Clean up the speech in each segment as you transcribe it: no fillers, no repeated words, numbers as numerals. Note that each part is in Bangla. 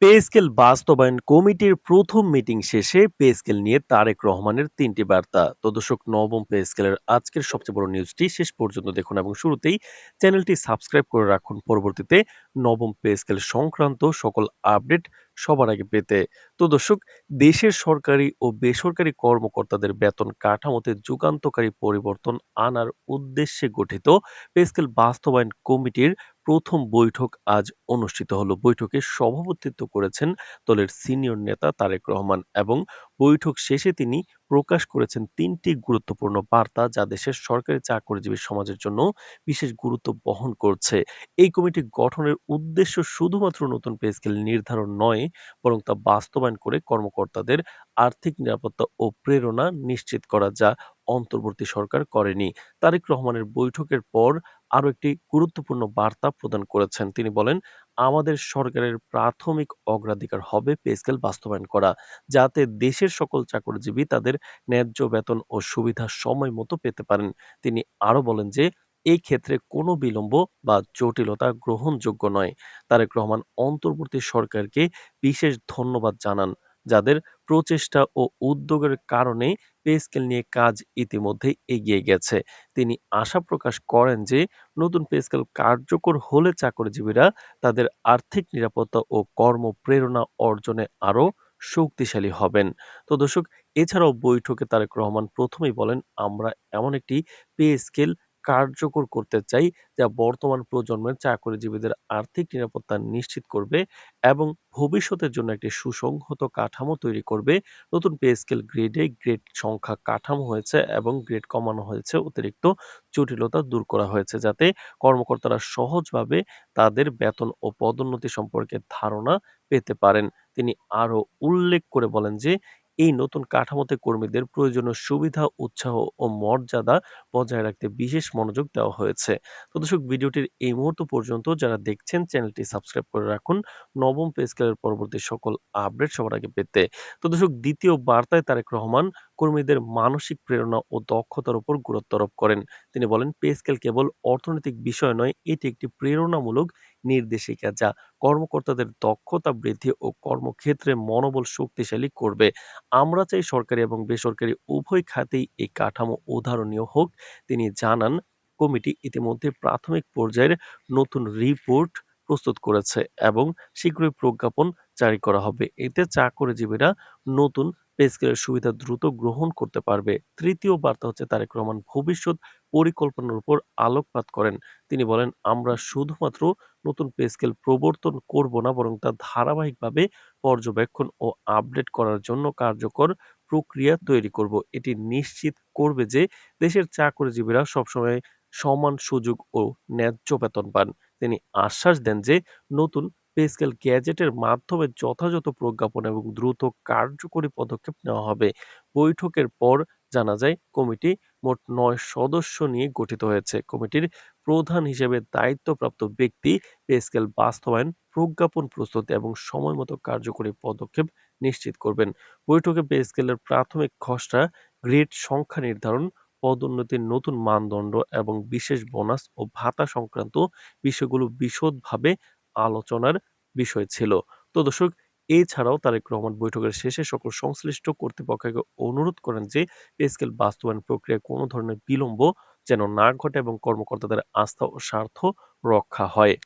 পে স্কেল বাস্তবায়ন কমিটির প্রথম মিটিং শেষে পে স্কেল নিয়ে তারেক রহমানের ৩টি বার্তা। তো দর্শক, নবম পে স্কেলের আজকের সবচেয়ে বড় নিউজটি শেষ পর্যন্ত দেখুন এবং শুরুতেই চ্যানেলটি সাবস্ক্রাইব করে রাখুন পরবর্তীতে নবম পে স্কেল সংক্রান্ত সকল আপডেট সবার আগে পেতে। তো দর্শক, দেশের সরকারি ও বেসরকারি কর্মকর্তাদের বেতন কাঠামোতে যুগান্তকারী পরিবর্তন আনার উদ্দেশ্যে গঠিত পে স্কেল বাস্তবায়ন কমিটির প্রথম বৈঠক আজ অনুষ্ঠিত হলো। বৈঠকে সভাপতিত্ব করেছেন দলের সিনিয়র নেতা তারেক রহমান এবং বৈঠক শেষে তিনি প্রকাশ করেছেন ৩টি গুরুত্বপূর্ণ বার্তা যা দেশের সরকারি চাকরিজীবী সমাজের জন্য বিশেষ গুরুত্ব বহন করছে। এই কমিটি গঠনের উদ্দেশ্য শুধুমাত্র নতুন পে স্কেল নির্ধারণ নয়, বরং তা বাস্তবায়ন করে কর্মকর্তাদের আর্থিক নিরাপত্তা ও প্রেরণা নিশ্চিত করা, যা অন্তর্বর্তী সরকার করেনি। তারেক রহমানের বৈঠকের পর আরো একটি গুরুত্বপূর্ণ বার্তা প্রদান করেছেন। তিনি বলেন, "আমাদের সরকারের প্রাথমিক অগ্রাধিকার হবে পে স্কেল বাস্তবায়ন করা, যাতে দেশের সকল চাকরিজীবী তাদের ন্যায্য বেতন ও সুবিধা সময় মতো পেতে পারেন।" তিনি আরো বলেন যে, এই ক্ষেত্রে কোনো বিলম্ব বা জটিলতা গ্রহণযোগ্য নয়। তারেক রহমান অন্তর্বর্তী সরকারকে বিশেষ ধন্যবাদ জানান, যাদের প্রচেষ্টা ও উদ্যোগের কারণে পে স্কেল নিয়ে কাজ ইতিমধ্যেই এগিয়ে গেছে। তিনি আশা প্রকাশ করেন যে নতুন পে স্কেল কার্যকর হলে চাকরিজীবীরা তাদের আর্থিক নিরাপত্তা ও কর্মপ্রেরণা অর্জনে আরও শক্তিশালী হবেন। তো দর্শক, এছাড়াও বৈঠকে তারেক রহমান প্রথমেই বলেন, "আমরা এমন একটি পে স্কেল কার্যকর করতে চাই যা বর্তমান প্রজন্মের চাকরিজীবীদের আর্থিক নিরাপত্তা নিশ্চিত করবে এবং ভবিষ্যতের জন্য একটি সুসংহত কাঠামো তৈরি করবে।" নতুন পে স্কেল গ্রেড সংখ্যা কাঠামো হয়েছে এবং গ্রেড কমানো হয়েছে, অতিরিক্ত জটিলতা দূর করা হয়েছে, যাতে কর্মকর্তারা সহজভাবে তাদের বেতন ও পদোন্নতি সম্পর্কে ধারণা পেতে পারেন। তিনি আরো উল্লেখ করে বলেন যে, এই নতুন কাঠামোতে কর্মীদের প্রয়োজনীয় সুবিধা, উৎসাহ ও মর্যাদা বজায় রাখতে বিশেষ মনোযোগ দেওয়া হয়েছে। তো দর্শক, ভিডিওটির এই মুহূর্ত পর্যন্ত যারা দেখছেন, চ্যানেলটি সাবস্ক্রাইব করে রাখুন নবম পে স্কেলের পরবর্তী সকল আপডেট সবার আগে পেতে। তো দর্শক, দ্বিতীয় বার্তায় তারেক রহমান কর্মীদের মানসিক প্রেরণা ও দক্ষতার উপর গুরুত্ব আরোপ করেন। তিনি বলেন, পে স্কেল কেবল অর্থনৈতিক বিষয় নয়, এটি একটি প্রেরণামূলক নির্দেশিকা যা কর্মকর্তাদের দক্ষতা বৃদ্ধি ও কর্মক্ষেত্রে মনোবল শক্তিশালী করবে। আমরা চাই সরকারি এবং বেসরকারি উভয় খাতেই এই কাঠামো উদাহরণীয় হোক। তিনি জানান, কমিটি ইতিমধ্যে প্রাথমিক পর্যায়ের নতুন রিপোর্ট প্রস্তুত করেছে এবং শীঘ্রই প্রজ্ঞাপন জারি করা হবে। এতে চাকরিজীবীরা নতুন পে স্কেলের সুবিধা দ্রুত গ্রহণ করতে পারবে। তৃতীয় বার্তা হচ্ছে, তারেক রহমান ভবিষ্যৎ পরিকল্পনার উপর আলোকপাত করেন। তিনি বলেন, "আমরা শুধুমাত্র নতুন পে স্কেল প্রবর্তন করব না, বরং তা ধারাবাহিকভাবে পর্যবেক্ষণ ও আপডেট করার জন্য কার্যকর প্রক্রিয়া তৈরি করব। এটি নিশ্চিত করবে যে দেশের চাকরিজীবীরা সবসময় সমান সুযোগ ও ন্যায্য বেতন পান।" তিনি আশ্বাস দেন যে নতুন পে স্কেল গ্যাজেটের মাধ্যমে যথাযথ প্রজ্ঞাপন এবং দ্রুত কার্যকরী পদক্ষেপ নেওয়া হবে। বৈঠকের পর জানা যায়, কমিটি মোট ৯ সদস্য নিয়ে গঠিত হয়েছে। কমিটির প্রধান হিসেবে দায়িত্বপ্রাপ্ত ব্যক্তি পে স্কেল বাস্তবায়ন, প্রজ্ঞাপন প্রস্তুত এবং সময়মতো কার্যকরী পদক্ষেপ নিশ্চিত করবেন। বৈঠকে পে স্কেলের প্রাথমিক খসড়া, গ্রেড সংখ্যা নির্ধারণ, পদোন্নতির নতুন মানদণ্ড এবং বিশেষ বোনাস ও ভাতা সংক্রান্ত বিষয়গুলো বিশদভাবে আলোচনার বিষয় ছিল। তো দর্শক, এছাড়াও তারেক রহমান বৈঠকের শেষে সকল সংশ্লিষ্ট কর্তৃপক্ষকে অনুরোধ করেন যে পে স্কেল বাস্তবায়ন প্রক্রিয়ায় কোনো ধরনের বিলম্ব যেন না ঘটে এবং কর্মকর্তাদের আস্থা ও স্বার্থ রক্ষা হয়।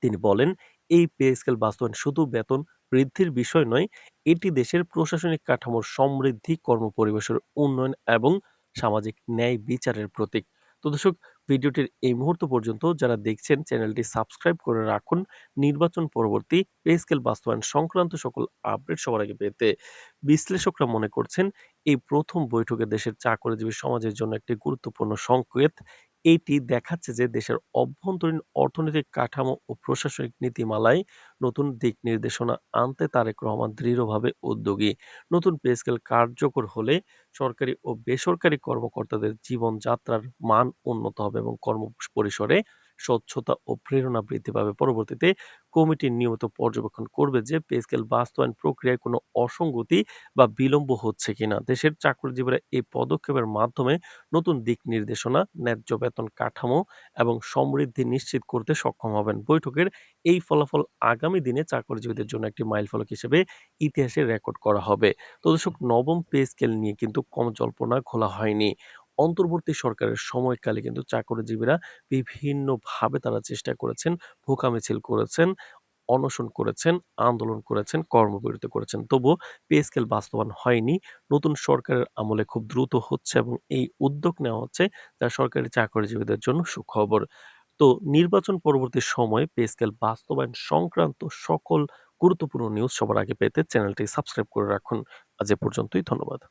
তিনি বলেন, এই পে স্কেল বাস্তবায়ন শুধু বেতন বৃদ্ধির বিষয় নয়, এটি দেশের প্রশাসনিক কাঠামোর সমৃদ্ধি, কর্মপরিবেশের উন্নয়ন এবং সামাজিক ন্যায় বিচারের প্রতীক। তো দর্শক, ভিডিওটির এই মুহূর্ত পর্যন্ত যারা দেখছেন, চ্যানেলটি সাবস্ক্রাইব করে রাখুন নির্বাচন পরবর্তী পে স্কেল বাস্তবায়ন সংক্রান্ত সকল আপডেট সবার আগে পেতে। বিশ্লেষকরা মনে করছেন, এই প্রথম বৈঠকে দেশের চাকরিজীবী সমাজের জন্য একটি গুরুত্বপূর্ণ সংকেত। এটি দেখাচ্ছে যে দেশের অভ্যন্তরীণ অর্থনৈতিক কাঠামো ও প্রশাসনিক নীতিমালায় নতুন দিক নির্দেশনা আনতে তারেক রহমান দৃঢ়ভাবে উদ্যোগী। নতুন পে স্কেল কার্যকর হলে সরকারি ও বেসরকারি কর্মকর্তাদের জীবনযাত্রার মান উন্নত হবে এবং কর্ম পরিসরে স্বচ্ছতা ও প্রেরণা বৃদ্ধি পাবে। পরবর্তীতে কমিটি নিয়মিত পর্যবেক্ষণ করবে যে পে স্কেল বাস্তবায়ন প্রক্রিয়ায় কোনো অসঙ্গতি বা বিলম্ব হচ্ছে কিনা। দেশের চাকরিজীবীরা এই পদক্ষেপের মাধ্যমে নতুন দিক নির্দেশনা, ন্যায্য বেতন কাঠামো এবং সমৃদ্ধি নিশ্চিত করতে সক্ষম হবেন। বৈঠকের এই ফলাফল আগামী দিনে চাকরিজীবীদের জন্য একটি মাইলফলক হিসেবে ইতিহাসে রেকর্ড করা হবে। তো দর্শক, নবম পে স্কেল নিয়ে কিন্তু কম জল্পনা খোলা হয়নি। অন্তর্বর্তী সরকারের সময়কালে কিন্তু চাকরিজীবীরা বিভিন্নভাবে তারা চেষ্টা করেছেন, ভুকা মিছিল করেছেন, অনশন করেছেন, আন্দোলন করেছেন, কর্মবিরতি করেছেন। তবুও পে স্কেল বাস্তবায়ন হয়নি। নতুন সরকারের আমলে খুব দ্রুত হচ্ছে এবং এই উদ্যোগ নেওয়া হচ্ছে যা সরকারি চাকরিজীবীদের জন্য সুখবর। তো নির্বাচন পরবর্তী সময়ে পে স্কেল বাস্তবায়ন সংক্রান্ত সকল গুরুত্বপূর্ণ নিউজ সবার আগে পেতে চ্যানেলটি সাবস্ক্রাইব করে রাখুন। আজ এ পর্যন্তই। ধন্যবাদ।